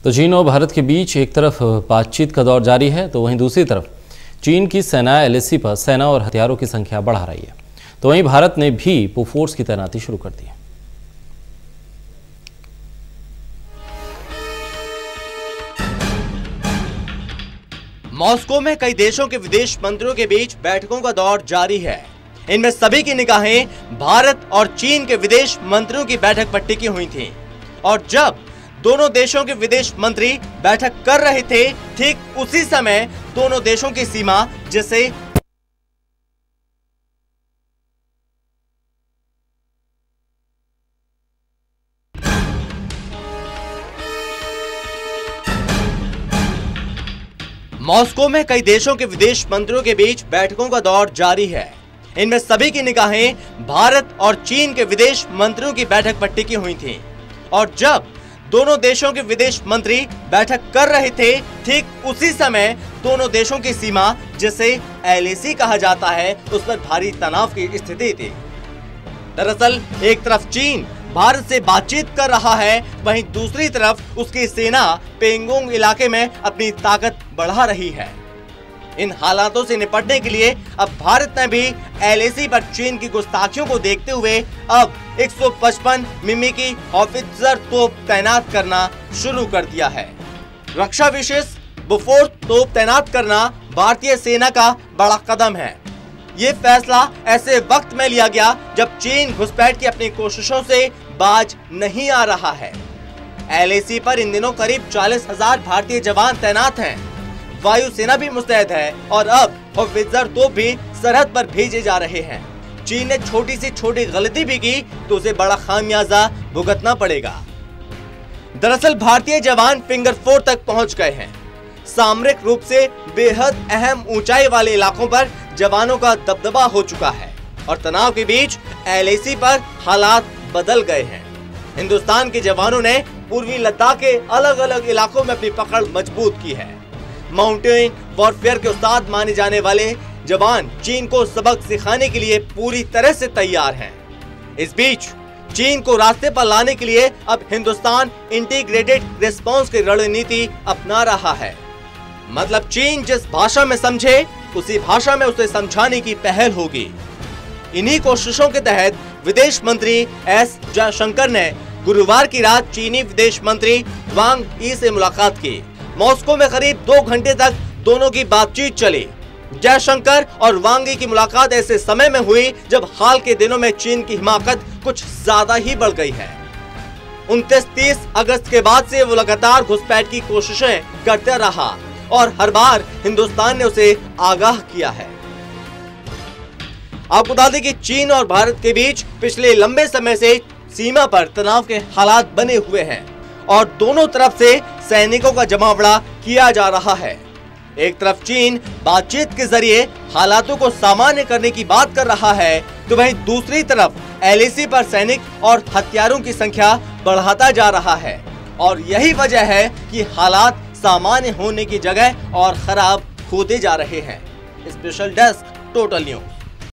तो चीन और भारत के बीच एक तरफ बातचीत का दौर जारी है, तो वहीं दूसरी तरफ चीन की सेना LAC पर सेना और हथियारों की संख्या बढ़ा रही है। तो वहीं भारत ने भी बोफोर्स की तैनाती शुरू कर दी है। मॉस्को में कई देशों के विदेश मंत्रियों के बीच बैठकों का दौर जारी है। इनमें सभी की निगाहें भारत और चीन के विदेश मंत्रियों की बैठक पर टिकी हुई थी। और जब दोनों देशों के विदेश मंत्री बैठक कर रहे थे, ठीक उसी समय दोनों देशों की सीमा जिसे मॉस्को में कई देशों के विदेश मंत्रियों के बीच बैठकों का दौर जारी है। इनमें सभी की निगाहें भारत और चीन के विदेश मंत्रियों की बैठक पर टिकी हुई थी। और जब दोनों देशों के विदेश मंत्री बैठक कर रहे थे, ठीक उसी समय दोनों देशों की सीमा जिसे LAC कहा जाता है, उस पर भारी तनाव की स्थिति थी। दरअसल एक तरफ चीन भारत से बातचीत कर रहा है, वहीं दूसरी तरफ उसकी सेना पेंगोंग इलाके में अपनी ताकत बढ़ा रही है। इन हालातों से निपटने के लिए अब भारत ने भी LAC पर चीन की गुस्ताखियों को देखते हुए अब 155 मिमी की हॉवित्जर तोप तैनात करना शुरू कर दिया है। रक्षा विशेष बोफोर्स तोप तैनात करना भारतीय सेना का बड़ा कदम है। ये फैसला ऐसे वक्त में लिया गया जब चीन घुसपैठ की अपनी कोशिशों से बाज नहीं आ रहा है। LAC पर इन दिनों करीब 40,000 भारतीय जवान तैनात हैं। वायुसेना भी मुस्तैद है और अब हॉवित्जर तोप भी सरहद पर भेजे जा रहे हैं। चीन ने छोटी से छोटी गलती भी की तो उसे बड़ा खामियाजा भुगतना पड़ेगा। दरअसल भारतीय जवान फिंगर 4 तक पहुंच गए हैं। सामरिक रूप से बेहद अहम ऊंचाई वाले इलाकों पर जवानों का दबदबा हो चुका है और तनाव के बीच LAC पर हालात बदल गए हैं। हिंदुस्तान के जवानों ने पूर्वी लद्दाख के अलग अलग इलाकों में अपनी पकड़ मजबूत की है। माउंटेन वॉरफेयर के उस्ताद माने जाने वाले जवान चीन को सबक सिखाने के लिए पूरी तरह से तैयार हैं। इस बीच चीन को रास्ते पर लाने के लिए अब हिंदुस्तान इंटीग्रेटेड रिस्पांस की रणनीति अपना रहा है। मतलब चीन जिस भाषा में समझे, उसी भाषा में उसे समझाने की पहल होगी। इन्हीं कोशिशों के तहत विदेश मंत्री S जयशंकर ने गुरुवार की रात चीनी विदेश मंत्री वांग यी से मुलाकात की। मॉस्को में करीब 2 घंटे तक दोनों की बातचीत चली। जयशंकर और वांग यी की मुलाकात ऐसे समय में हुई जब हाल के दिनों में चीन की हिमाकत कुछ ज्यादा ही बढ़ गई है। 29-30 अगस्त के बाद से वो लगातार घुसपैठ की कोशिशें करता रहा और हर बार हिंदुस्तान ने उसे आगाह किया है। आपको बता दें कि चीन और भारत के बीच पिछले लंबे समय से सीमा पर तनाव के हालात बने हुए हैं और दोनों तरफ से सैनिकों का जमावड़ा किया जा रहा है। एक तरफ चीन बातचीत के जरिए हालातों को सामान्य करने की बात कर रहा है, तो वहीं दूसरी तरफ LAC पर सैनिक और हथियारों की संख्या बढ़ाता जा रहा है और यही वजह है कि हालात सामान्य होने की जगह और खराब होते जा रहे हैं। Special desk, total news.